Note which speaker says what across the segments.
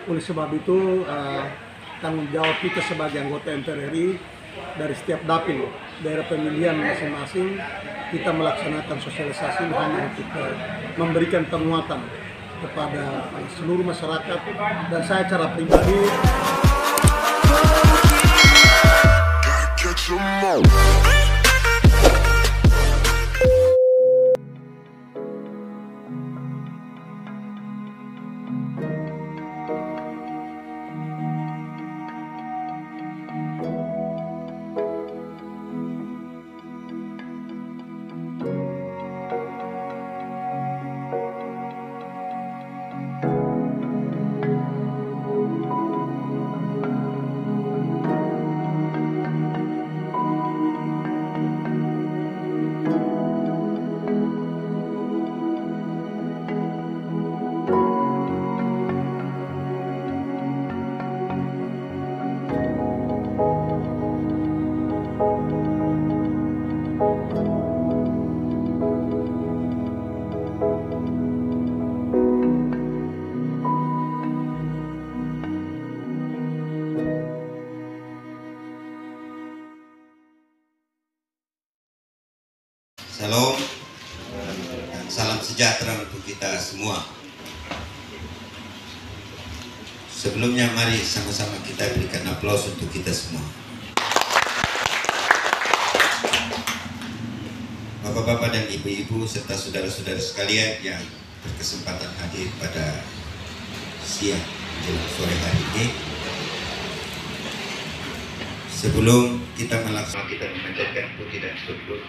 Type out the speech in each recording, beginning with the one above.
Speaker 1: Oleh sebab itu tanggung jawab kita sebagai anggota MPR RI dari setiap dapil daerah pemilihan masing-masing kita melaksanakan sosialisasi hanya untuk memberikan penguatan kepada seluruh masyarakat, dan saya secara pribadi
Speaker 2: Salam dan salam sejahtera untuk kita semua. Sebelumnya mari sama-sama kita berikan aplaus untuk kita semua. Bapak-bapak dan ibu-ibu serta saudara-saudara sekalian yang berkesempatan hadir pada siang menjelang sore hari ini. Sebelum kita melaksanakan, kita memanjatkan puji dan syukur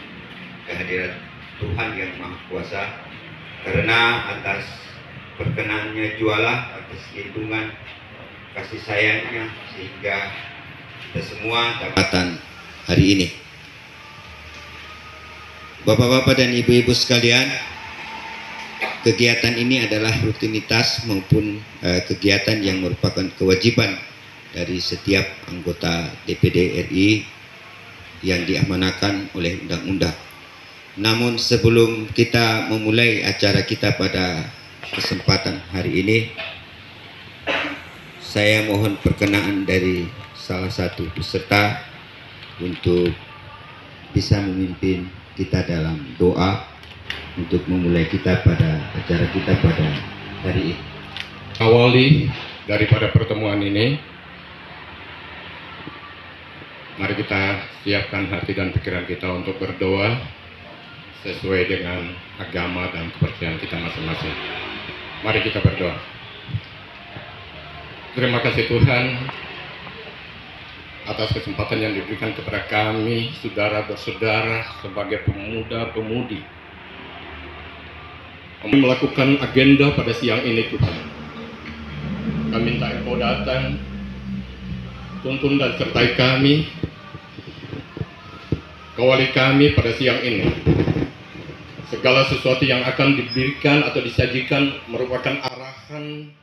Speaker 2: kehadiran Tuhan yang Maha Kuasa, karena atas perkenannya jualah, atas lindungan kasih sayangnya, sehingga kita semua dapatan hari ini. Bapak-bapak dan ibu-ibu sekalian, kegiatan ini adalah rutinitas maupun kegiatan yang merupakan kewajiban dari setiap anggota DPD RI yang diamanahkan oleh undang-undang. Namun sebelum kita memulai acara kita pada kesempatan hari ini, saya mohon perkenaan dari salah satu peserta untuk bisa memimpin kita dalam doa untuk memulai kita pada acara kita pada hari ini.
Speaker 3: Awali daripada pertemuan ini, mari kita siapkan hati dan pikiran kita untuk berdoa sesuai dengan agama dan kepercayaan kita masing-masing. Mari kita berdoa. Terima kasih Tuhan atas kesempatan yang diberikan kepada kami, saudara bersaudara, sebagai pemuda-pemudi melakukan agenda pada siang ini. Tuhan, kami minta Engkau datang, tuntun dan sertai kami, kawali kami pada siang ini. Segala sesuatu yang akan diberikan atau disajikan merupakan arahan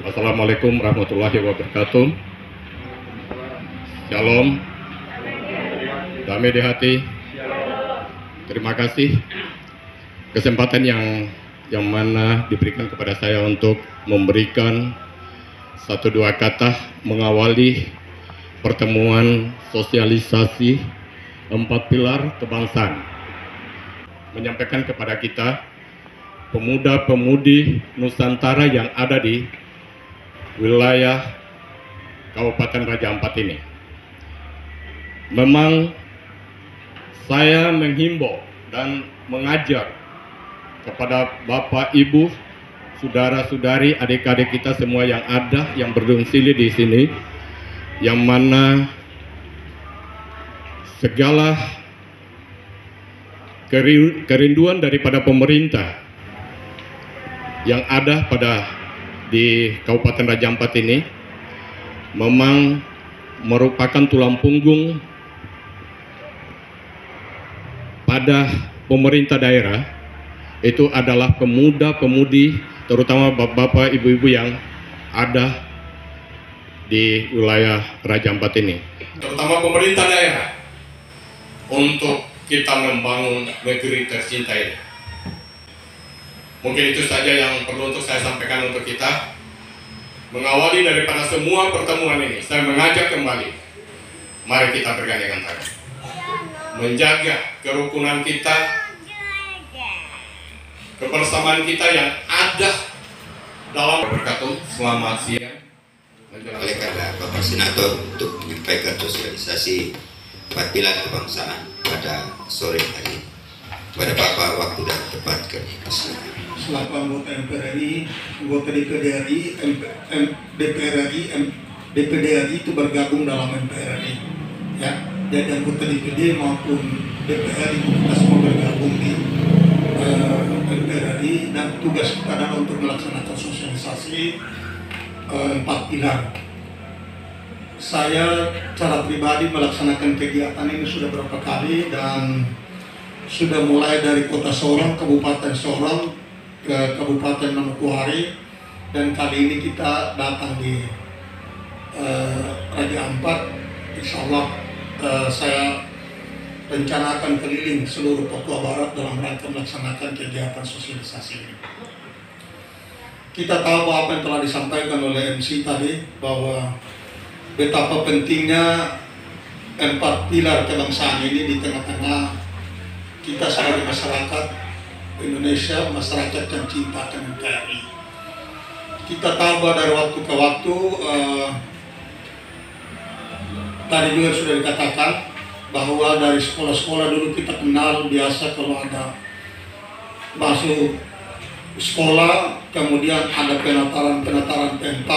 Speaker 3: Assalamualaikum warahmatullahi wabarakatuh. Shalom. Damai di hati. Terima kasih kesempatan yang mana diberikan kepada saya untuk memberikan satu dua kata mengawali pertemuan sosialisasi 4 pilar kebangsaan. Menyampaikan kepada kita pemuda-pemudi Nusantara yang ada di wilayah Kabupaten Raja Ampat ini. Memang saya menghimbau dan mengajar kepada Bapak, Ibu, saudara-saudari, adik-adik kita semua yang ada, yang berdomisili di sini, yang mana segala kerinduan daripada pemerintah yang ada di Kabupaten Raja Ampat ini memang merupakan tulang punggung pada pemerintah daerah. Itu adalah pemuda-pemudi, terutama bapak-bapak, ibu-ibu yang ada di wilayah Raja Ampat ini, terutama pemerintah daerah, untuk kita membangun negeri tercinta ini. Mungkin itu saja yang perlu untuk saya sampaikan untuk kita. Mengawali daripada semua pertemuan ini, saya mengajak kembali, mari kita bergandengan tangan, menjaga kerukunan kita, kebersamaan kita yang ada dalam berkatu. Selamat siang.
Speaker 2: Oleh karena Bapak Senator untuk menyampaikan sosialisasi 4 pilar kebangsaan pada sore hari. Pada Bapak waktu dan tempat kami persilakan.
Speaker 1: Selaku anggota MPR RI, anggota DPD RI, DPR RI, DPD RI itu bergabung dalam MPR RI. Ya, jadi anggota DPD maupun DPR itu kita semua bergabung di MPR RI, dan tugas kita adalah untuk melaksanakan sosialisasi 4 pilar. Saya secara pribadi melaksanakan kegiatan ini sudah berapa kali, dan sudah mulai dari Kota Sorong, Kabupaten Sorong, ke Kabupaten Manokwari, dan kali ini kita datang di Raja Ampat. Insya Allah saya rencanakan keliling seluruh Papua Barat dalam rangka melaksanakan kegiatan sosialisasi ini. Kita tahu apa yang telah disampaikan oleh MC tadi, bahwa betapa pentingnya 4 pilar kebangsaan ini di tengah-tengah kita sebagai masyarakat Indonesia, masyarakat yang cinta dengan NKRI. Kita tahu bahwa dari waktu ke waktu, tadi juga sudah dikatakan bahwa dari sekolah-sekolah dulu kita kenal biasa kalau ada masuk sekolah, kemudian ada penataran P4,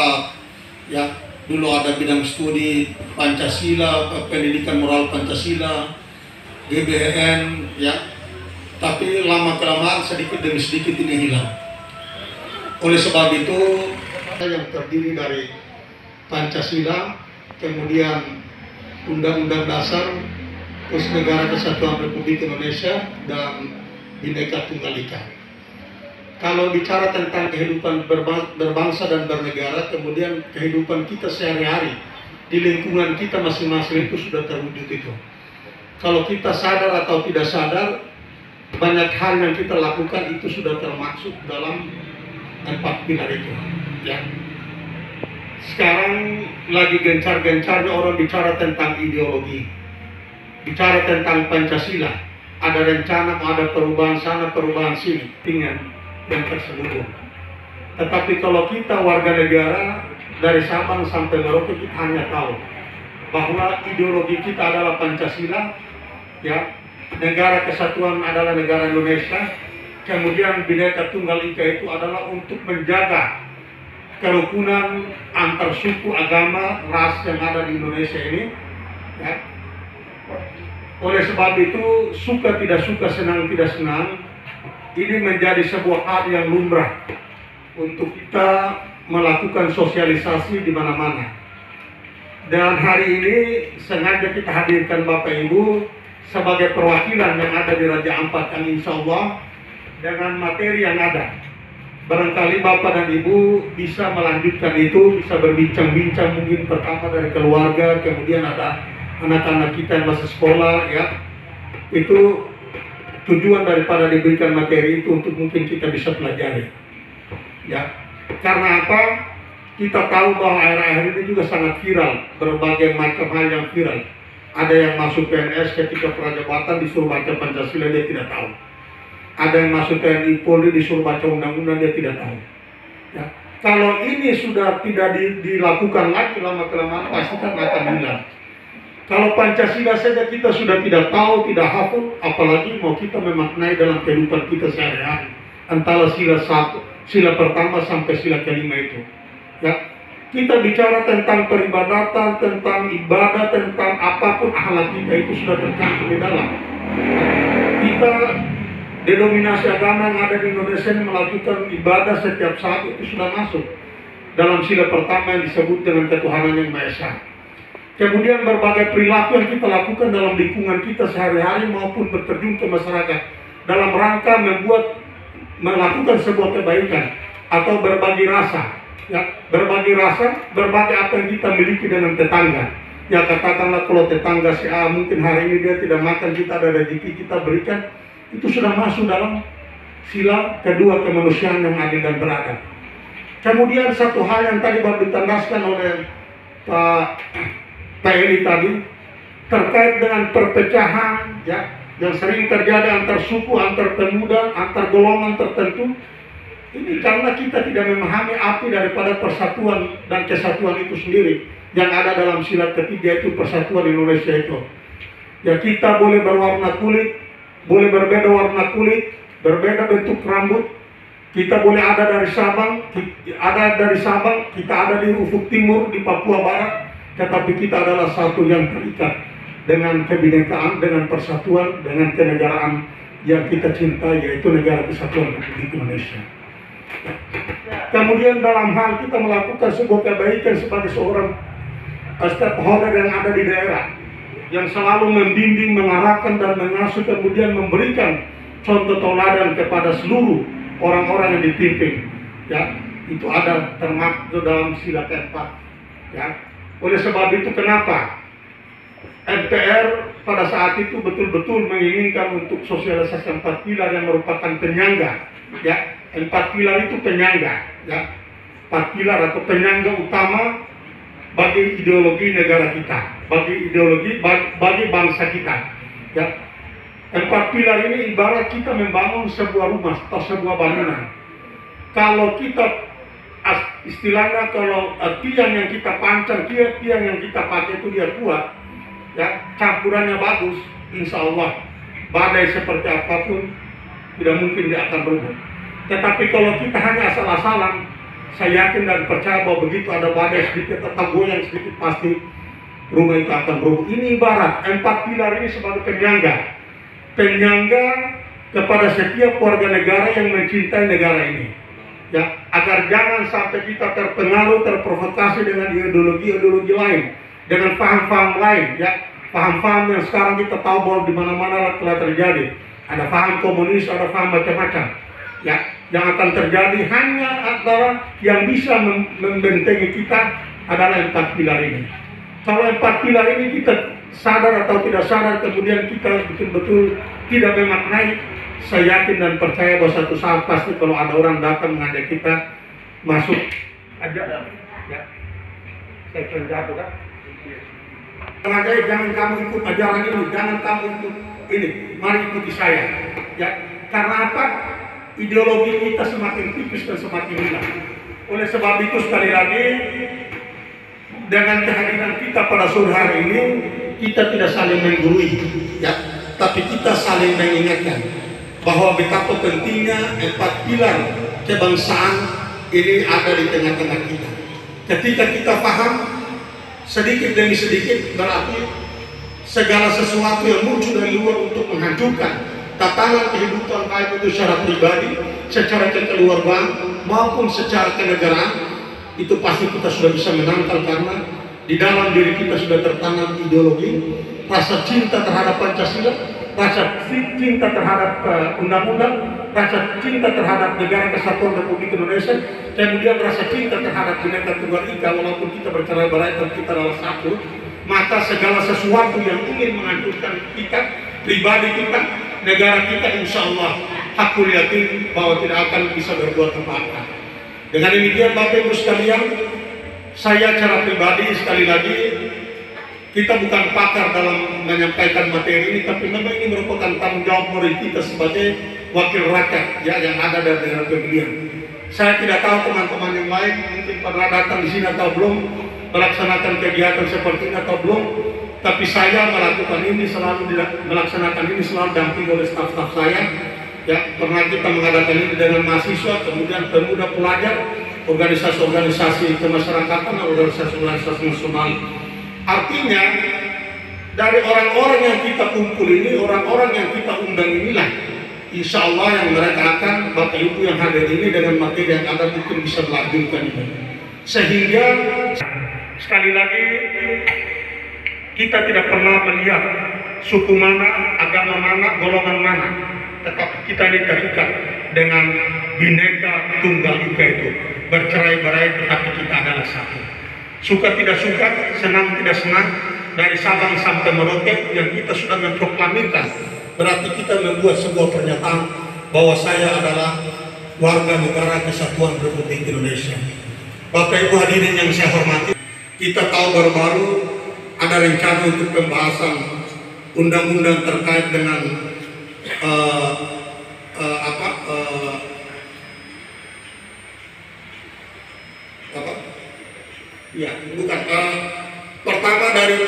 Speaker 1: ya. Dulu ada bidang studi Pancasila, pendidikan moral Pancasila, GBN, ya. Tapi lama-kelamaan sedikit demi sedikit ini hilang. Oleh sebab itu, yang terdiri dari Pancasila, kemudian Undang-Undang Dasar, terus Negara Kesatuan Republik Indonesia, dan Bhinneka Tunggal Ika. Kalau bicara tentang kehidupan berbangsa dan bernegara, kemudian kehidupan kita sehari-hari di lingkungan kita masing-masing itu sudah terwujud itu. Kalau kita sadar atau tidak sadar, banyak hal yang kita lakukan itu sudah termaksud dalam 4 pilar itu, ya. Sekarang lagi gencar-gencarnya orang bicara tentang ideologi, bicara tentang Pancasila. Ada rencana mau ada perubahan sana, perubahan sini, dengan yang terselubung. Tetapi kalau kita warga negara dari Sabang sampai Merauke, kita hanya tahu bahwa ideologi kita adalah Pancasila, ya. Negara Kesatuan adalah negara Indonesia, kemudian Bhinneka Tunggal Ika itu adalah untuk menjaga kerukunan antar suku, agama, ras yang ada di Indonesia ini, ya. Oleh sebab itu, suka tidak suka, senang tidak senang, ini menjadi sebuah hal yang lumrah untuk kita melakukan sosialisasi di mana-mana. Dan hari ini sengaja kita hadirkan Bapak Ibu sebagai perwakilan yang ada di Raja Ampat, yang insya Allah dengan materi yang ada, Barangkali Bapak dan Ibu bisa melanjutkan itu, bisa berbincang-bincang mungkin pertama dari keluarga, kemudian ada anak-anak kita yang masih sekolah ya. Itu tujuan daripada diberikan materi itu untuk mungkin kita bisa pelajari. Ya. Karena apa? Kita tahu bahwa akhir-akhir ini juga sangat viral, berbagai macam hal yang viral. Ada yang masuk PNS ketika prajabatan disuruh baca Pancasila, dia tidak tahu. Ada yang masuk TNI Polri disuruh baca undang-undang, dia tidak tahu. Ya. Kalau ini sudah tidak dilakukan lagi lama-kelamaan pasti kan akan hilang. Kalau Pancasila saja kita sudah tidak tahu, tidak hafal, apalagi mau kita memaknai dalam kehidupan kita sehari-hari. Antara sila pertama sampai sila kelima itu. Ya. Kita bicara tentang peribadatan, tentang ibadah, tentang apapun akhlak kita itu sudah tercantum di dalam. Kita denominasi agama yang ada di Indonesia ini melakukan ibadah setiap saat itu sudah masuk dalam sila pertama yang disebut dengan ketuhanan yang Maha Esa. Kemudian berbagai perilaku yang kita lakukan dalam lingkungan kita sehari-hari maupun berterjun ke masyarakat dalam rangka melakukan sebuah kebaikan atau berbagi rasa. Ya, berbagi rasa, berbagi apa yang kita miliki dengan tetangga. Ya katakanlah kalau tetangga si A mungkin hari ini dia tidak makan, kita ada rezeki kita berikan. Itu sudah masuk dalam sila kedua kemanusiaan yang adil dan beradab. Kemudian satu hal yang tadi baru ditandaskan oleh Pak Eli tadi terkait dengan perpecahan ya yang sering terjadi antar suku, antar pemuda, antar golongan tertentu. Ini karena kita tidak memahami arti daripada persatuan dan kesatuan itu sendiri yang ada dalam sila ketiga itu persatuan Indonesia itu. Ya kita boleh berwarna kulit, boleh berbeda warna kulit, berbeda bentuk rambut. Kita boleh ada dari Sabang, kita ada di ufuk timur, di Papua Barat, tetapi kita adalah satu yang terikat dengan kebinekaan, dengan persatuan, dengan kenegaraan yang kita cintai, yaitu Negara Kesatuan Republik Indonesia. Kemudian dalam hal kita melakukan sebuah kebaikan sebagai seorang stakeholder yang ada di daerah, yang selalu membimbing, mengarahkan dan mengasuh, kemudian memberikan contoh teladan kepada seluruh orang-orang yang dipimpin. Ya, itu ada termaktub dalam sila keempat. Ya, oleh sebab itu kenapa MPR pada saat itu betul-betul menginginkan untuk sosialisasi 4 pilar yang merupakan penyangga. Ya, 4 pilar itu penyangga. Ya, 4 pilar atau penyangga utama bagi ideologi negara kita, bagi bangsa kita. Ya. 4 pilar ini ibarat kita membangun sebuah rumah atau sebuah bangunan. Kalau kita istilahnya kalau tiang yang kita pancang, tiang yang kita pakai itu dia kuat, ya campurannya bagus, insya Allah badai seperti apapun tidak mungkin dia akan rubuh. Tetapi kalau kita hanya asal-asalan, saya yakin dan percaya bahwa begitu ada badai sedikit atau goyang sedikit pasti rumah itu akan rubuh. Ini ibarat 4 pilar ini sebagai penyangga kepada setiap warga negara yang mencintai negara ini. Ya, agar jangan sampai kita terpengaruh, terprovokasi dengan ideologi-ideologi lain, dengan paham-paham lain, ya, paham-paham yang sekarang kita tahu bahwa di mana-mana telah terjadi. Ada paham komunis, ada paham macam-macam. Ya, yang akan terjadi hanya antara yang bisa membentengi kita adalah 4 pilar ini. Kalau 4 pilar ini kita sadar atau tidak sadar, kemudian kita betul-betul tidak memaknai, saya yakin dan percaya bahwa satu saat pasti kalau ada orang datang mengajak kita masuk aja, ya, saya jatuh kan. Mengajak, jangan kamu ikut ajaran ini, jangan kamu ikut ini, mari ikuti saya. Ya, karena apa? Ideologi kita semakin tipis dan semakin hilang. Oleh sebab itu sekali lagi, dengan kehadiran kita pada sore hari ini, kita tidak saling menggurui, ya, tapi kita saling mengingatkan bahwa betapa pentingnya 4 pilar kebangsaan ini ada di tengah-tengah kita. Ketika kita paham sedikit demi sedikit, berarti segala sesuatu yang muncul dari luar untuk menghancurkan tatanan kehidupan baik itu secara pribadi, secara kekeluargaan maupun secara kenegaraan, itu pasti kita sudah bisa menangkal karena di dalam diri kita sudah tertanam ideologi, rasa cinta terhadap Pancasila, rasa cinta terhadap undang-undang, rasa cinta terhadap negara kesatuan Republik Indonesia, kemudian rasa cinta terhadap Bhinneka Tunggal Ika. Walaupun kita bercerai-berai dan kita adalah satu, maka segala sesuatu yang ingin menghancurkan kita, pribadi kita, negara kita, insya Allah hakul yakin bahwa tidak akan bisa berbuat apa-apa. Dengan demikian Bapak Ibu sekalian, saya secara pribadi sekali lagi, kita bukan pakar dalam menyampaikan materi ini, tapi memang ini merupakan tanggung jawab moral kita sebagai wakil rakyat ya, yang ada dari daerah pemilihan. Saya tidak tahu teman-teman yang lain mungkin pernah datang di sini atau belum, melaksanakan kegiatan seperti ini atau belum, tapi saya melakukan ini, selalu melaksanakan ini, selalu dampingi oleh staf-staf saya. Ya, pernah kita mengadakan ini dengan mahasiswa, kemudian pemuda pelajar, organisasi-organisasi kemasyarakatan, organisasi-organisasi nasional. Artinya dari orang-orang yang kita kumpul ini, orang-orang yang kita undang inilah, insya Allah yang mereka akan, Bapak Ibu yang hadir ini dengan materi yang ada mungkin bisa melanjutkan ini. Sehingga sekali lagi kita tidak pernah melihat suku mana, agama mana, golongan mana, tetapi kita ini terikat dengan Bhinneka Tunggal Ika itu, bercerai-berai tetapi kita adalah satu. Suka tidak suka, senang tidak senang, dari Sabang sampai Merauke yang kita sudah memproklamirkan, berarti kita membuat sebuah pernyataan bahwa saya adalah warga negara kesatuan Republik Indonesia. Bapak Ibu hadirin yang saya hormati, kita tahu baru-baru ada rencana untuk pembahasan undang-undang terkait dengan ya, bukan pertama dari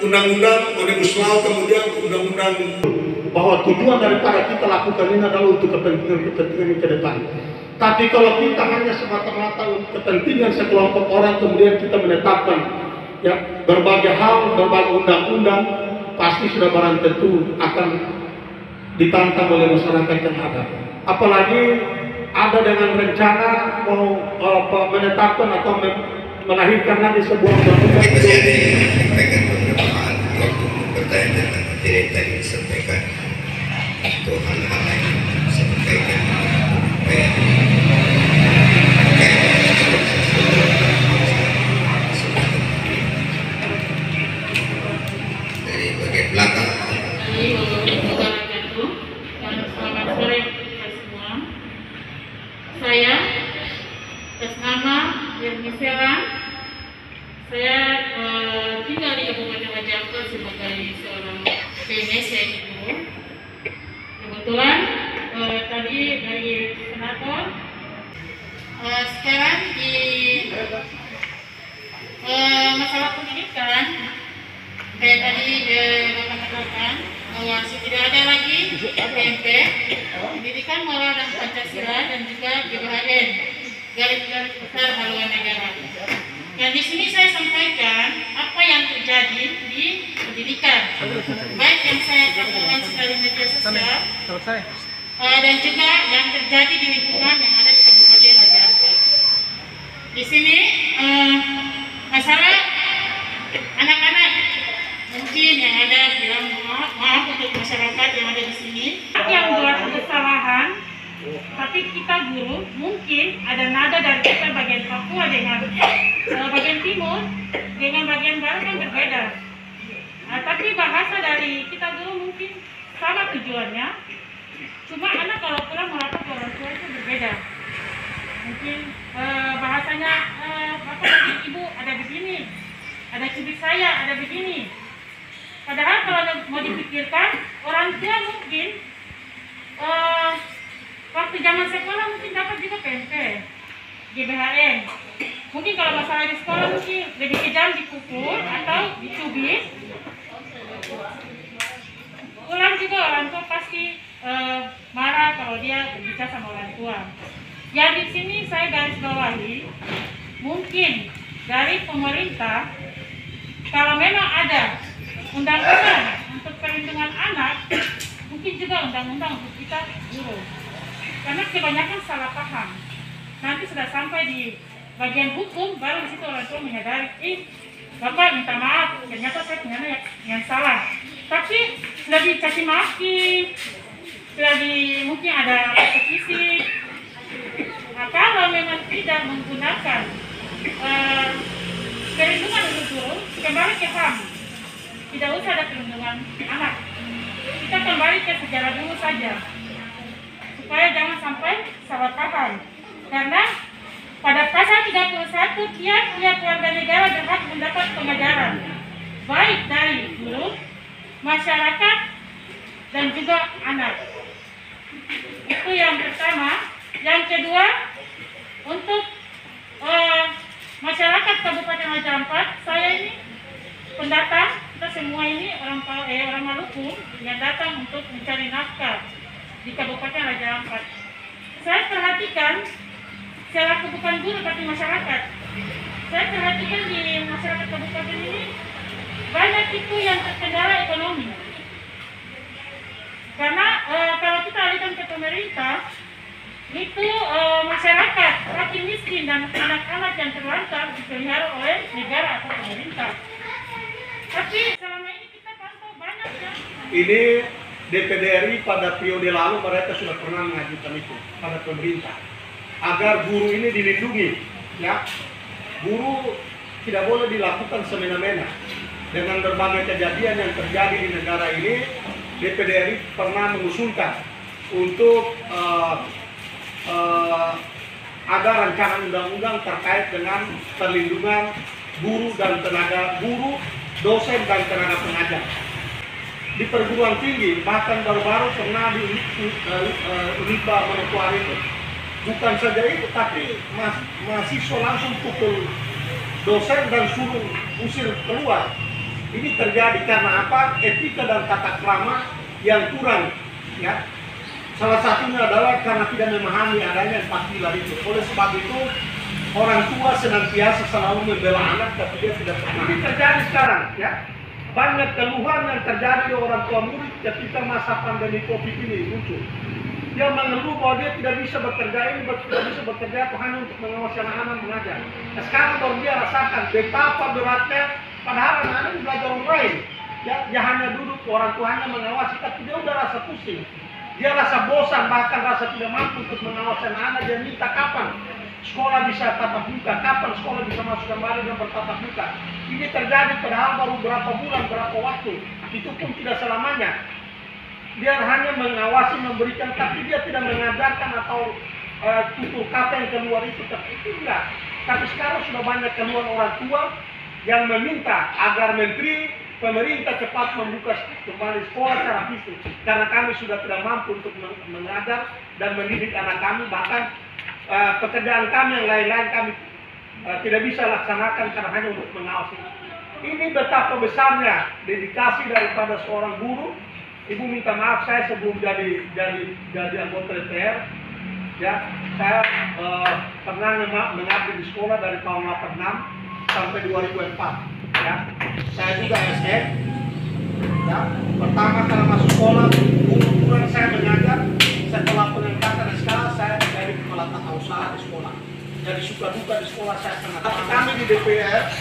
Speaker 1: undang-undang Omnibus Law, kemudian undang-undang, bahwa tujuan daripada kita lakukan ini adalah untuk kepentingan ke depan. Tapi kalau kita hanya semata-mata untuk kepentingan sekelompok orang, kemudian kita menetapkan ya berbagai hal, berbagai undang-undang, pasti sudah barang tentu akan ditantang oleh masyarakat yang ada. Apalagi ada dengan rencana mau menetapkan atau melahirkan lagi sebuah undang-undang.
Speaker 2: Masih ada yang menyampaikan beberapa hal waktu bertanya tentang materi yang tadi disampaikan, atau hal-hal lain yang disampaikan dari bagian belakang.
Speaker 4: Selamat sore kita semua. Saya atas nama Yermi Seran, saya tinggal di Kabupaten Majapahit sebagai seorang PNS yaitu. Kebetulan tadi dari senator, sekarang di masalah pendidikan, kayak tadi Bapak katakan bahwa tidak ada lagi PMP, pendidikan moral dan Pancasila, dan juga GBHN, garis-garis besar haluan negara. Dan di sini saya sampaikan apa yang terjadi di pendidikan, baik yang saya katakan sekali media sosial, dan juga yang terjadi di lingkungan yang ada di Kabupaten Majapahit. Di sini masalah anak-anak mungkin yang ada bilang maaf untuk masyarakat yang ada di sini yang buat kesalahan, tapi kita guru mungkin ada nada dari kita bagian Papua dengan bagian timur dengan bagian barat kan berbeda. Tapi bahasa dari kita guru mungkin sama tujuannya, cuma anak kalau pulang melapor ke orang tua itu berbeda. Mungkin bahasanya bapak dan ibu ada begini, ada cubit saya ada begini. Padahal kalau mau dipikirkan, orang tua mungkin waktu zaman sekolah mungkin dapat juga PMP, GBHN. Mungkin kalau masalah di sekolah mungkin lebih kejam dipukul atau dicubit. Pulang juga orang tua pasti marah kalau dia berbicara sama orang tua. Yang di sini saya garis bawahi, mungkin dari pemerintah kalau memang ada undang-undang untuk perlindungan anak, mungkin juga undang-undang untuk kita guru. Karena kebanyakan salah paham. Nanti sudah sampai di bagian hukum, baru di situ orang tua menyadari, Bapak minta maaf, ternyata saya punya yang salah. Tapi sudah dicaci maki, sudah mungkin ada persekusi. Nah, kalau memang tidak menggunakan perlindungan untuk guru, kembali ke HAM. Tidak usah ada perlindungan anak. Kita kembali ke sejarah dulu saja. Supaya jangan sampai salah paham. Karena pada pasal 31 tiap warga negara berhak mendapat pengajaran. Baik dari guru, masyarakat, dan juga anak. Itu yang pertama. Yang kedua, untuk masyarakat Kabupaten Raja Ampat, saya ini pendatang, kita semua ini orang Maluku yang datang untuk mencari nafkah di Kabupaten Raja Ampat. Saya perhatikan, selaku bukan guru tapi masyarakat, saya perhatikan di masyarakat kabupaten ini banyak itu yang terkendala ekonomi. Karena kalau kita alihkan ke pemerintah, itu masyarakat makin miskin dan anak-anak yang terlantar dipelihara oleh negara atau pemerintah. Tapi selama ini kita pantau banyak ya.
Speaker 1: Ini DPD RI pada periode lalu mereka sudah pernah mengajukan itu pada pemerintah agar guru ini dilindungi, ya. Guru tidak boleh dilakukan semena-mena. Dengan berbagai kejadian yang terjadi di negara ini, DPD RI pernah mengusulkan untuk ada rancangan undang-undang terkait dengan perlindungan guru dan tenaga guru, dosen dan tenaga pengajar. Di perguruan tinggi, bahkan baru-baru pernah di Unibah Manokwari itu. Bukan saja itu, tapi mahasiswa langsung pukul dosen dan suruh usir keluar. Ini terjadi karena apa? Etika dan tata krama yang kurang, ya. Salah satunya adalah karena tidak memahami adanya 4 pilar itu. Oleh sebab itu, orang tua senantiasa selalu membela anak, tapi dia tidak pernah. Ini terjadi sekarang, ya. Banyak keluhan yang terjadi di orang tua murid ketika masa pandemi COVID ini muncul. Dia mengeluh bahwa dia tidak bisa bekerja itu hanya untuk mengawasi anak-anak mengajar. Nah, sekarang baru dia rasakan betapa beratnya, padahal anak-anak belajar online. Ya, dia hanya duduk, orang tuanya mengawasi, tapi dia udah rasa pusing. Dia rasa bosan, bahkan rasa tidak mampu untuk mengawasi anak-anak. Dia minta kapan sekolah bisa tatap muka, kapan sekolah bisa masuk kembali dan bertatap muka. Ini terjadi padahal baru berapa bulan, berapa waktu. Itu pun tidak selamanya. Dia hanya mengawasi, memberikan, tapi dia tidak mengajarkan atau tutur kata yang keluar itu enggak. Tapi sekarang sudah banyak keluhan orang tua yang meminta agar menteri, pemerintah cepat membuka kembali sekolah secara fisik. Karena kami sudah tidak mampu untuk mengajar dan mendidik anak kami, bahkan pekerjaan kami yang lain-lain kami tidak bisa laksanakan karena hanya untuk mengawasi. Ini betapa besarnya dedikasi daripada seorang guru. Ibu minta maaf, saya sebelum jadi anggota DPR, ya, saya pernah mengabdi di sekolah dari tahun 86 sampai 2004. Ya, saya juga SM. Ya, pertama kali masuk sekolah, umur saya mengajar. Setelah pengangkatan sekarang saya menjadi kepala tata usaha di sekolah. Jadi suka duka di sekolah saya sangat. Kami di DPR,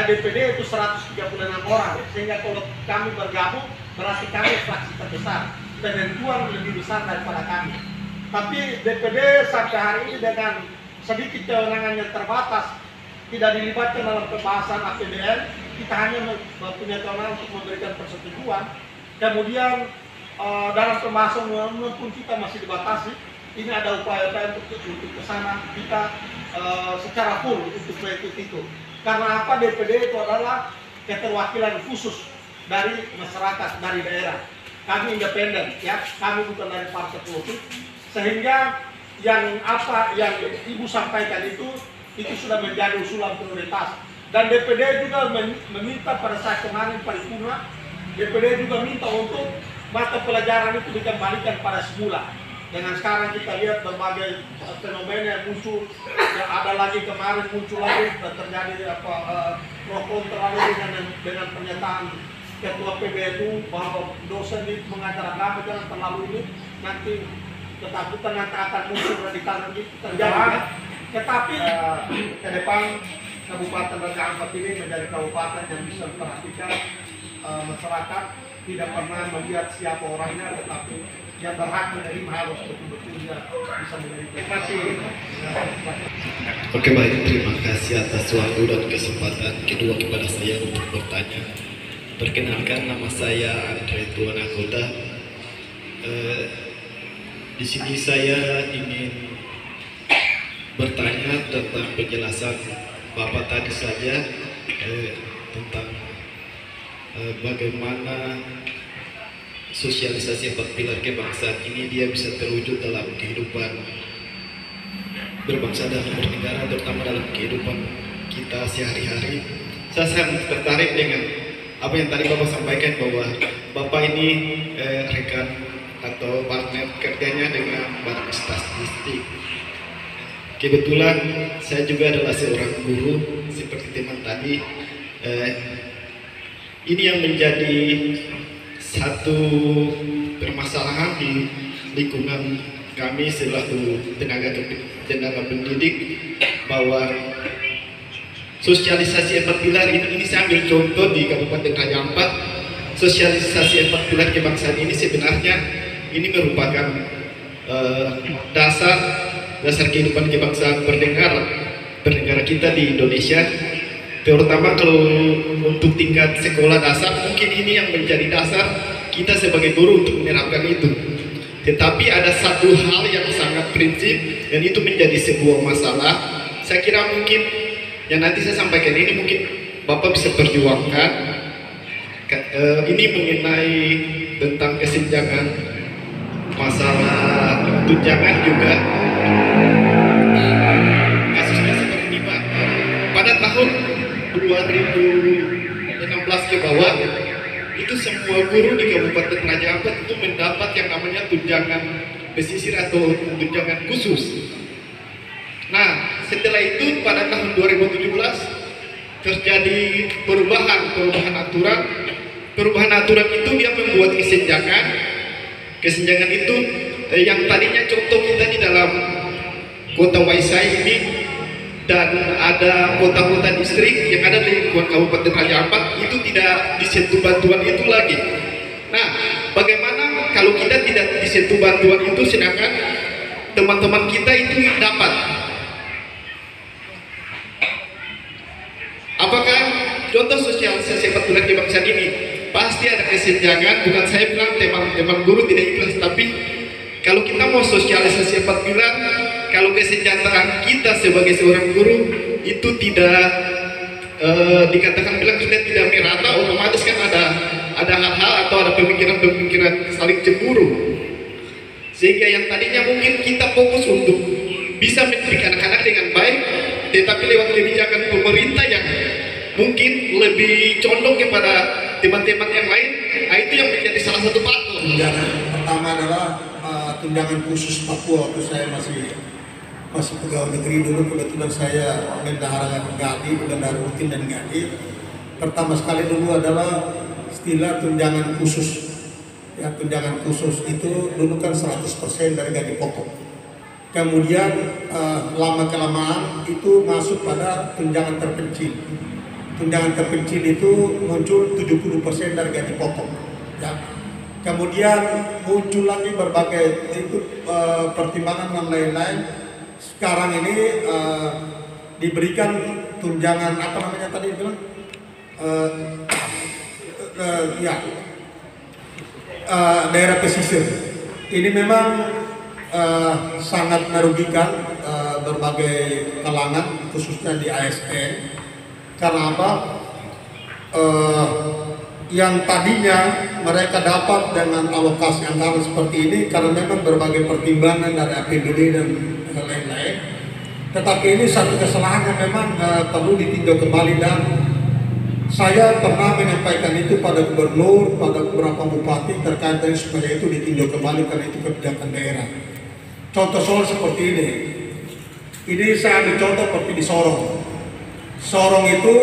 Speaker 1: DPD itu 136 orang, sehingga kalau kami bergabung berarti kami fraksi terbesar, penentuan lebih besar daripada kami. Tapi DPD sampai hari ini dengan sedikit kewenangan yang terbatas, tidak dilibatkan dalam pembahasan APBN, kita hanya punya kewenangan untuk memberikan persetujuan. Kemudian dalam pembahasan undang-undang pun kita masih dibatasi. Ini ada upaya-upaya untuk ke sana kita secara full untuk mengikuti itu. Karena apa? DPD itu adalah keterwakilan khusus dari masyarakat, dari daerah. Kami independen, ya, kami bukan dari partai politik, sehingga yang ibu sampaikan itu sudah menjadi usulan prioritas. Dan DPD juga meminta pada saat kemarin paripurna, DPD juga minta untuk mata pelajaran itu dikembalikan pada semula. Dengan sekarang kita lihat berbagai fenomena yang muncul, yang ada lagi kemarin muncul lagi terjadi pro kontra dengan pernyataan Ketua PBNU bahwa dosen itu mengajar agama jangan terlalu ini, nanti ketakutan nanti akan muncul radikal itu terjadi. Tetapi ke depan Kabupaten Raja Ampat ini menjadi kabupaten yang bisa memperhatikan masyarakat tidak pernah melihat siapa orangnya, tetapi yang berhak menerima harus betul-betul dia bisa menerima.
Speaker 5: Oke, baik, terima kasih atas waktu dan kesempatan kedua kepada saya untuk bertanya. Perkenalkan, nama saya Andre Tuan Anggota. Di sini saya ingin bertanya tentang penjelasan Bapak tadi saja tentang bagaimana sosialisasi 4 pilar kebangsaan ini dia bisa terwujud dalam kehidupan berbangsa dan bernegara, terutama dalam kehidupan kita sehari-hari. Saya sangat tertarik dengan apa yang tadi Bapak sampaikan, bahwa Bapak ini rekan atau partner kerjanya dengan Badan Statistik. Kebetulan saya juga adalah seorang guru seperti teman tadi. Ini yang menjadi satu permasalahan di lingkungan kami selaku tenaga pendidik, bahwa sosialisasi 4 pilar ini saya ambil contoh di Kabupaten Raja Ampat. Sosialisasi 4 pilar kebangsaan ini sebenarnya ini merupakan dasar kehidupan kebangsaan bernegara kita di Indonesia. Terutama kalau untuk tingkat sekolah dasar, mungkin ini yang menjadi dasar kita sebagai guru untuk menerapkan itu. Tetapi ada satu hal yang sangat prinsip, dan itu menjadi sebuah masalah. Saya kira mungkin yang nanti saya sampaikan ini mungkin Bapak bisa perjuangkan. Ini mengenai tentang kesenjangan, masalah tunjangan juga. Kasusnya seperti ini, Pak. Pada tahun 2016 ke bawah, itu semua guru di Kabupaten Raja Ampat itu mendapat yang namanya tunjangan pesisir atau tunjangan khusus. Nah, setelah itu pada tahun 2017 terjadi perubahan aturan. Perubahan aturan itu dia membuat kesenjangan. Kesenjangan itu yang tadinya contoh kita di dalam kota Waisai ini, dan ada kota-kota distrik yang ada di lingkungan Kabupaten Raja Ampat itu tidak disentuh bantuan itu lagi. Nah, bagaimana kalau kita tidak disentuh bantuan itu, sedangkan teman-teman kita itu dapat? Apakah contoh sosialisasi 4 pilar kebangsaan ini pasti ada kesenjangan? Bukan saya bilang teman-teman guru tidak ikhlas, tapi kalau kita mau sosialisasi 4 pilar, kalau kesejahteraan kita sebagai seorang guru itu tidak dikatakan bilang kita tidak merata, otomatis kan ada hal-hal atau ada pemikiran-pemikiran saling cemburu, sehingga yang tadinya mungkin kita fokus untuk bisa mendidik anak-anak dengan baik, tetapi lewat kebijakan pemerintah yang mungkin lebih condong kepada teman-teman yang lain, itu yang menjadi salah satu faktor.
Speaker 1: Tunjangan pertama adalah tunjangan khusus Papua. Waktu saya masih pegawai negeri dulu, kebetulan saya bendahara rutin dan gadi. Pertama sekali dulu adalah istilah tunjangan khusus. Ya, tunjangan khusus itu dulu kan 100% dari gaji pokok. Kemudian lama-kelamaan itu masuk pada tunjangan terpencil. Tunjangan terpencil itu muncul 70% dari gaji pokok. Ya. Kemudian muncul lagi berbagai itu pertimbangan dan lain-lain. Sekarang ini diberikan tunjangan apa namanya tadi bilang daerah pesisir. Ini memang sangat merugikan berbagai kalangan, khususnya di ASN. Karena apa? Yang tadinya mereka dapat dengan alokasi anggaran seperti ini, karena memang berbagai pertimbangan dari APBD dan lain-lain. Tetapi ini satu kesalahan yang memang perlu ditinjau kembali, dan saya pernah menyampaikan itu pada gubernur, pada beberapa bupati terkait dengan supaya itu ditinjau kembali, karena itu kebijakan daerah. Contoh soal seperti ini. Ini saya ambil contoh seperti di Sorong. Sorong itu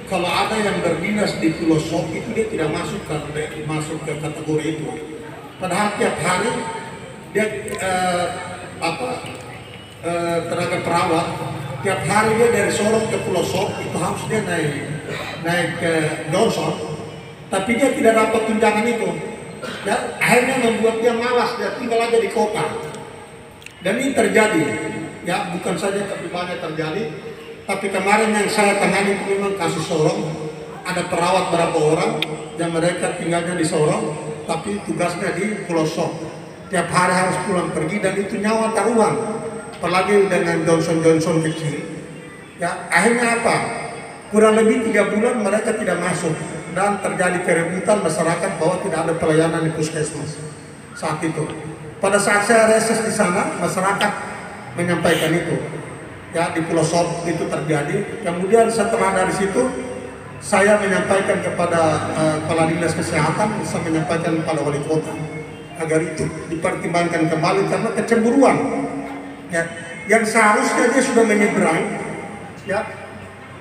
Speaker 1: kalau ada yang berdinas di Pulau Sok itu dia tidak masuk ke kategori itu. Padahal tiap hari dia tenaga perawat, tiap hari dia dari Sorong ke Pulau Sok itu harus dia naik ke Johnson, tapi dia tidak dapat tunjangan itu. Ya, akhirnya membuat dia malas, dia tinggal aja di kota. Dan ini terjadi, ya bukan saja tapi banyak terjadi. Tapi kemarin yang saya tangani itu memang kasus Sorong. Ada perawat berapa orang yang mereka tinggalnya di Sorong, tapi tugasnya di Pulau Sok. Tiap hari harus pulang pergi dan itu nyawa taruhan. Apalagi dengan Johnson kecil. Ya, akhirnya apa? Kurang lebih 3 bulan mereka tidak masuk. Dan terjadi keributan masyarakat bahwa tidak ada pelayanan di puskesmas saat itu. Pada saat saya reses di sana, masyarakat menyampaikan itu. Ya, di Pulau Sok itu terjadi. Kemudian setelah dari situ, saya menyampaikan kepada Kepala Dinas Kesehatan, saya menyampaikan kepada Wali Kota agar itu dipertimbangkan kembali karena kecemburuan. Ya, yang seharusnya dia sudah menyeberang, ya.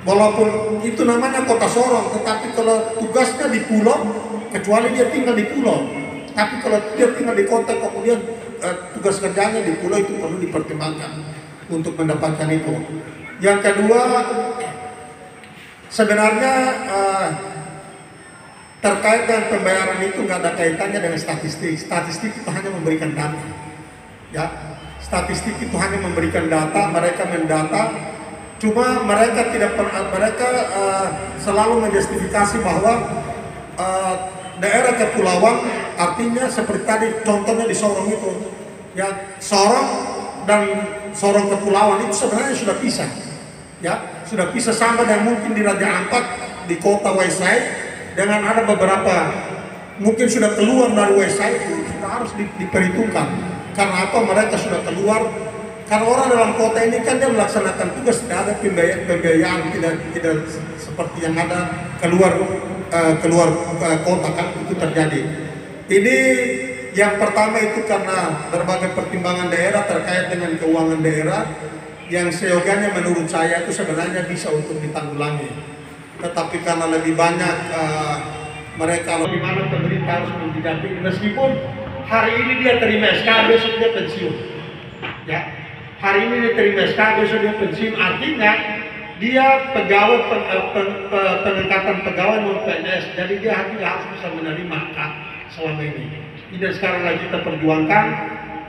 Speaker 1: Walaupun itu namanya kota Sorong, tetapi kalau tugasnya di pulau, kecuali dia tinggal di pulau. Tapi kalau dia tinggal di kota, kemudian tugas kerjanya di pulau, itu perlu dipertimbangkan untuk mendapatkan itu. Yang kedua, sebenarnya terkait dengan pembayaran itu nggak ada kaitannya dengan statistik. Statistik itu hanya memberikan data. Ya, statistik itu hanya memberikan data, mereka mendata. Cuma mereka selalu menjustifikasi bahwa daerah kepulauan artinya seperti tadi contohnya di Sorong itu, ya Sorong dan Sorong kepulauan itu sebenarnya sudah pisah, ya sudah pisah sama dengan mungkin di Raja Ampat di kota Waisai dengan ada beberapa mungkin sudah keluar dari Waisai itu sudah harus diperhitungkan karena apa mereka sudah keluar. Karena orang dalam kota ini kan dia melaksanakan tugas, tidak ada pembiayaan, tidak seperti yang ada keluar kota kan itu terjadi. Ini yang pertama itu karena berbagai pertimbangan daerah terkait dengan keuangan daerah yang seyogianya menurut saya itu sebenarnya bisa untuk ditanggulangi. Tetapi karena lebih banyak mereka di mana pemerintah harus mendampingi meskipun hari ini dia terima SK, besok dia pensiun. Ya. Hari ini dia terima SK, besok dia pensiun, artinya dia pegawai pengangkatan pegawai non PNS, jadi dia harus bisa menerima hak selama ini. Ini sekarang lagi kita perjuangkan,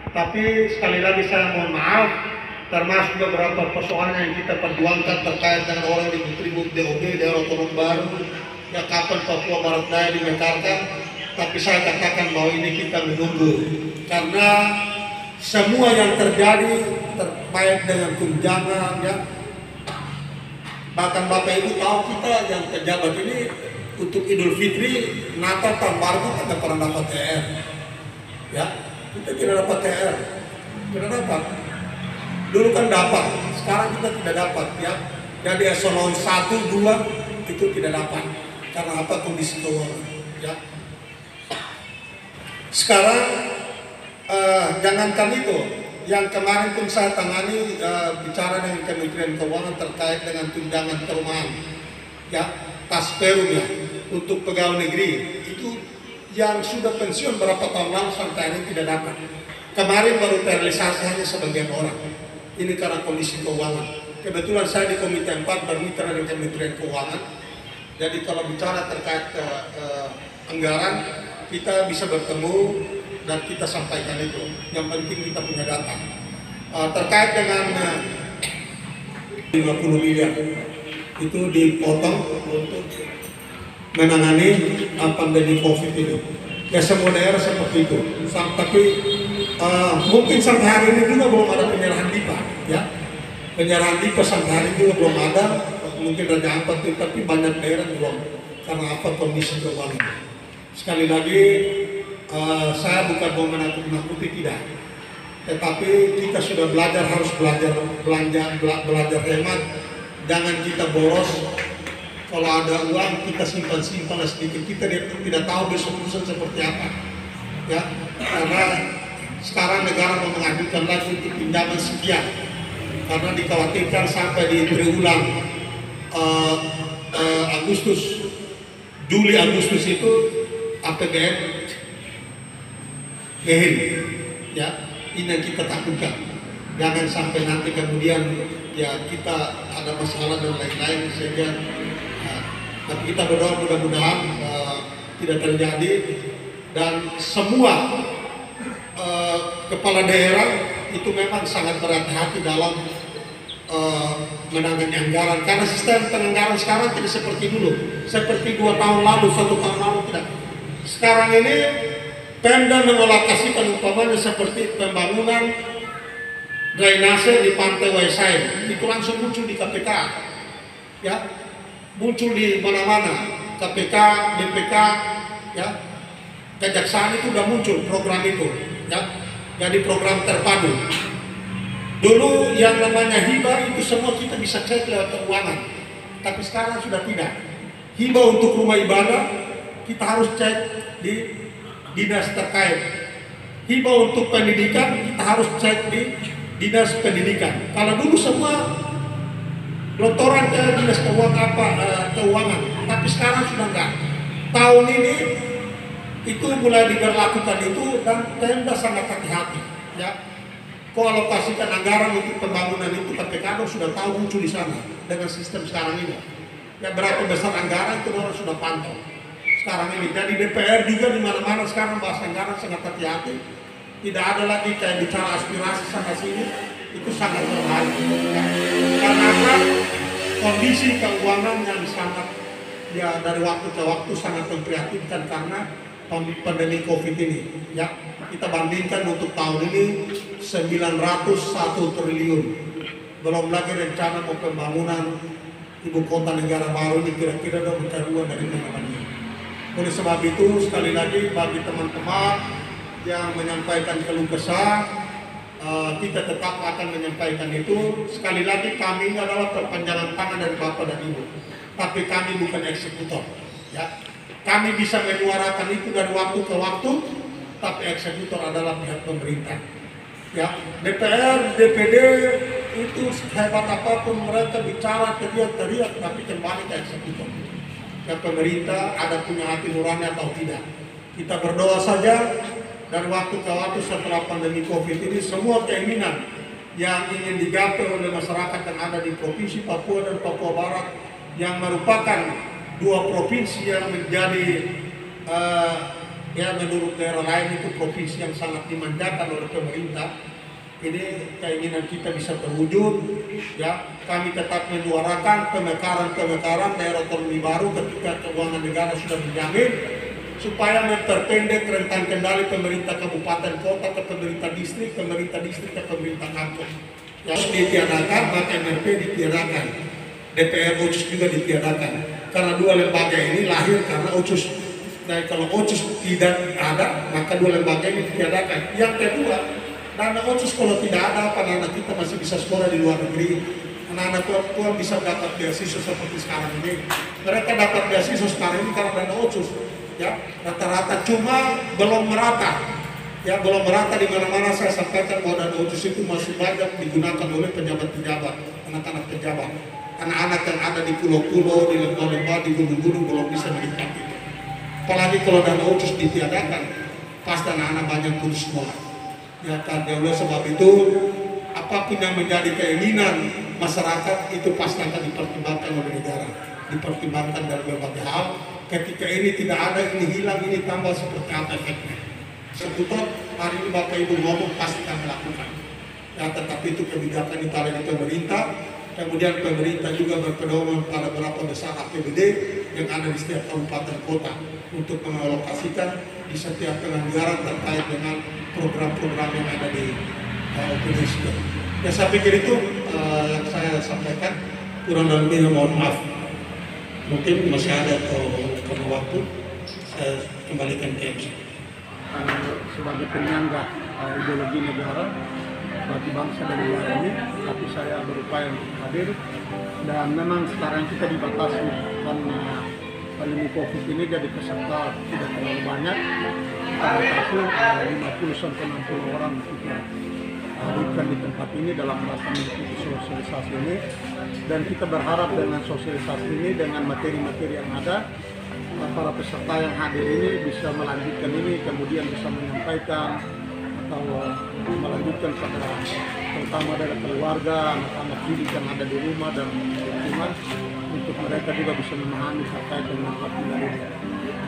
Speaker 1: tapi sekali lagi saya mohon maaf, termasuk beberapa persoalan yang kita perjuangkan terkait dengan orang di Tribun DOB, daerah otonom baru, ya kapan Papua Barat Daya dimekarkan, tapi saya katakan bahwa ini kita menunggu, karena semua yang terjadi terkait dengan tunjangan, ya bahkan Bapak Ibu tahu kita yang pejabat ini untuk Idul Fitri, Natal, Tahun Baru kita pernah dapat THR, ya kita tidak dapat THR, tidak dapat. Dulu kan dapat, sekarang kita tidak dapat, ya. Jadi eselon 1, 2 itu tidak dapat karena apa kondisi keuangan, ya. Sekarang jangankan itu, yang kemarin pun saya tangani bicara dengan Kementerian Keuangan terkait dengan tunjangan perumahan, ya Tasperum ya untuk pegawai negeri itu yang sudah pensiun berapa tahun lalu sampai ini tidak dapat. Kemarin baru terrealisasi hanya sebagian orang. Ini karena kondisi keuangan. Kebetulan saya di Komite 4 bermitra dengan Kementerian Keuangan. Jadi kalau bicara terkait anggaran, kita bisa bertemu dan kita sampaikan itu. Yang penting kita punya data. Terkait dengan 50 miliar itu dipotong untuk menangani pandemi COVID ini. Ya semua daerah seperti itu. Tapi mungkin sampai hari ini juga belum ada penyerahan DIPA, ya. Penyerahan DIPA sampai hari ini juga belum ada. Mungkin Raja Ampat itu, tapi banyak daerah belum. Karena apa kondisi keuangan. Sekali lagi. Saya bukan mau menakut-nakuti, tidak. Tetapi kita sudah belajar, harus belajar belanja, belajar hemat. Jangan kita boros. Kalau ada uang kita simpan sedikit. Kita tidak tahu besok lusa seperti apa. Ya, karena sekarang negara mau mengajukan lagi untuk pinjaman sekian. Karena dikhawatirkan sampai di triwulan Juli Agustus itu APBN ya, ini yang kita takutkan. Jangan sampai nanti kemudian ya kita ada masalah dan lain-lain sehingga tapi kita berdoa mudah-mudahan tidak terjadi, dan semua kepala daerah itu memang sangat berhati-hati dalam menangani anggaran, karena sistem penganggaran sekarang tidak seperti dulu, seperti 2 tahun lalu, 1 tahun lalu tidak. Sekarang ini Pemda mengalokasikan umpamanya seperti pembangunan drainase di Pantai Waisain, itu langsung muncul di KPK, ya, muncul di mana-mana, KPK, BPK, ya, Kejaksaan itu udah muncul program itu, ya, jadi program terpadu. Dulu yang namanya hibah itu semua kita bisa cek lewat keuangan, tapi sekarang sudah tidak. Hibah untuk rumah ibadah kita harus cek di dinas terkait. Hibah untuk pendidikan kita harus cek di dinas pendidikan. Kalau dulu semua lotoran ke dinas keuangan, tapi sekarang sudah enggak. Tahun ini itu mulai diberlakukan itu, dan Pemda sangat hati-hati, ya. Alokasikan anggaran untuk pembangunan itu KPK sudah tahu muncul di sana dengan sistem sekarang ini. Ya, berapa besar anggaran itu orang sudah pantau sekarang ini. Jadi DPR juga di mana-mana sekarang bahas anggaran sangat hati-hati. Tidak ada lagi kayak bicara aspirasi sana sini, itu sangat berbahaya. Ya. Karena kondisi keuangan yang sangat, ya, dari waktu ke waktu sangat memprihatinkan karena pandemi COVID ini, ya. Kita bandingkan untuk tahun ini 901 triliun, belum lagi rencana mau pembangunan ibu kota negara baru ini kira-kira udah berkeruan dari mana-mana. Oleh sebab itu sekali lagi bagi teman-teman yang menyampaikan keluh kesah, kita tetap akan menyampaikan itu. Sekali lagi kami ini adalah perpanjangan tangan dari Bapak dan Ibu, tapi kami bukan eksekutor, ya. Kami bisa menyuarakan itu dari waktu ke waktu, tapi eksekutor adalah pihak pemerintah. Ya, DPR, DPD itu hebat apapun mereka bicara teriak-teriak, tapi kembali ke eksekutor. Ya, pemerintah ada punya hati nurani atau tidak. Kita berdoa saja dari waktu ke waktu setelah pandemi COVID ini, semua keinginan yang ingin digapai oleh masyarakat yang ada di Provinsi Papua dan Papua Barat, yang merupakan 2 provinsi yang menjadi ya, menurut daerah lain itu provinsi yang sangat dimanjakan oleh pemerintah. Ini keinginan kita bisa terwujud, ya. Kami tetap menyuarakan pemekaran daerah otonomi baru ketika keuangan negara sudah dijamin, supaya memperpendek rentang kendali pemerintah kabupaten kota ke pemerintah distrik ke pemerintah kampung. Yang ditiadakan, maka MRP ditiadakan, DPR OCUS juga ditiadakan. Karena 2 lembaga ini lahir karena OCUS. Nah, kalau OCUS tidak ada, maka 2 lembaga ini ditiadakan. Yang kedua, dana OCUS kalau tidak ada, anak-anak kita masih bisa sekolah di luar negeri. Anak-anak tua bisa dapat beasiswa seperti sekarang ini. Mereka dapat beasiswa sekarang ini karena dana OCUS. Ya, rata-rata, cuma belum merata. Ya, belum merata di mana-mana. Saya sampaikan bahwa dana OCUS itu masih banyak digunakan oleh pejabat-pejabat, anak-anak pejabat. Anak-anak yang ada di pulau-pulau, di lembah-lembah, di gunung-gunung belum bisa menikmati. Apalagi kalau dana OCUS ditiadakan, pasti anak-anak banyak putus sekolah. Ya kan, oleh sebab itu apapun yang menjadi keinginan masyarakat itu pasti akan dipertimbangkan oleh negara, dipertimbangkan dari berbagai hal. Ketika ini tidak ada, ini hilang, ini tambah, seperti apa efeknya. Sebetulnya hari ini Bapak Ibu ngomong pasti kami lakukan. Ya, tetapi itu kebijakan itu ada di pemerintah. Kemudian pemerintah juga berpedoman pada beberapa besar APBD yang ada di setiap kabupaten kota untuk mengalokasikan di setiap penganggaran terkait dengan program-program yang ada di Indonesia. Ya, saya pikir itu yang saya sampaikan. Kurang lebihnya mohon maaf. Mungkin masih ada karena waktu, saya kembalikan ke MC.
Speaker 6: Sebagai penyangga ideologi negara bagi bangsa dan negara ini, tapi saya berupaya untuk hadir. Dan memang sekarang kita dibatasi karena pandemi COVID ini, jadi peserta tidak terlalu banyak. Kita batasi 50-60 orang kita hadirkan di tempat ini dalam rangka mengikuti sosialisasi ini. Dan kita berharap dengan sosialisasi ini, dengan materi-materi yang ada, para peserta yang hadir ini bisa melanjutkan ini, kemudian bisa menyampaikan atau melanjutkan pada terutama dari keluarga, anak-anak didik yang ada di rumah dan lingkungan, untuk mereka juga bisa memahami terkait dengan vaksin ini.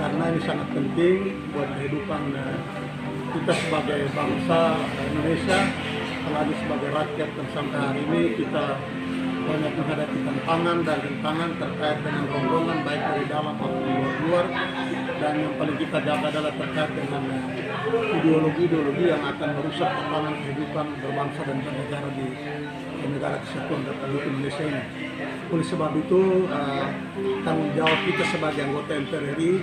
Speaker 1: karena ini sangat penting buat kehidupan kita sebagai bangsa Indonesia, apalagi sebagai rakyat yang sampai hari ini kita banyak menghadapi tantangan dan rintangan terkait dengan rombongan baik dari dalam maupun luar, dan yang paling kita jaga adalah terkait dengan ideologi-ideologi yang akan merusak tatanan kehidupan berbangsa dan bernegara di negara kesatuan Republik Indonesia ini. Oleh sebab itu tanggung jawab kita sebagai anggota MPR RI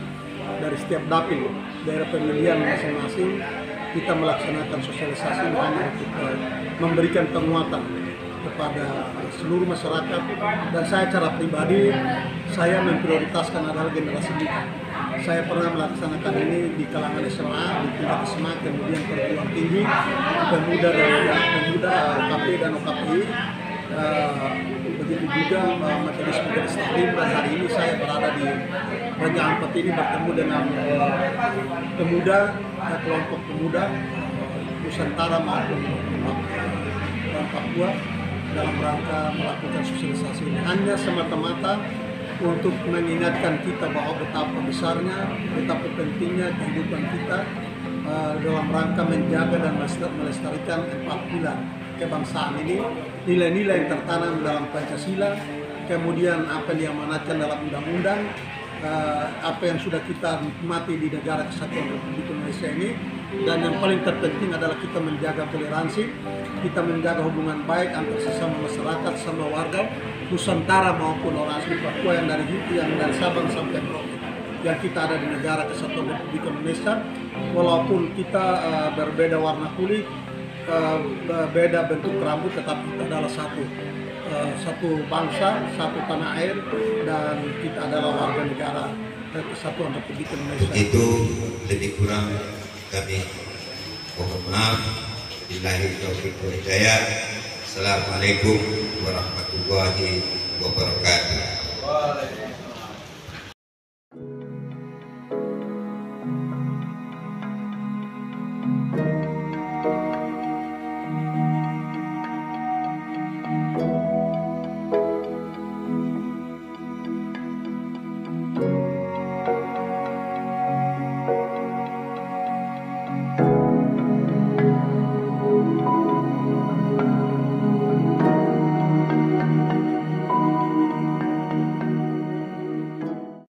Speaker 1: dari setiap dapil daerah pemilihan masing-masing, kita melaksanakan sosialisasi hanya untuk memberikan penguatan kepada seluruh masyarakat, dan saya secara pribadi saya memprioritaskan adalah generasi muda. Saya pernah melaksanakan ini di kalangan SMA, di tingkat SMA, kemudian perguruan tinggi, pemuda OKP dan OKPI, begitu juga majelis taklim, dan hari ini saya berada di Raja Ampat ini bertemu dengan pemuda, kelompok pemuda Nusantara maupun Papua dalam rangka melakukan sosialisasi ini hanya semata-mata untuk mengingatkan kita bahwa betapa besarnya, betapa pentingnya kehidupan kita dalam rangka menjaga dan melestarikan 4 pilar kebangsaan ini, nilai-nilai yang tertanam dalam Pancasila, kemudian apa yang diamanatkan dalam undang-undang, apa yang sudah kita nikmati di negara kesatuan Republik Indonesia ini, dan yang paling terpenting adalah kita menjaga toleransi, kita menjaga hubungan baik antar sesama masyarakat, sama warga Nusantara maupun orang asli Papua yang dari Sabang sampai Merauke yang kita ada di negara kesatuan Republik Indonesia. Walaupun kita berbeda warna kulit, beda bentuk rambut, tetapi kita adalah satu bangsa, satu tanah air, dan kita adalah warga negara kesatuan Republik Indonesia.
Speaker 2: Itu lebih kurang kami mohon maaf. Billahi taufiq wal hidayah. Assalamualaikum warahmatullahi wabarakatuh.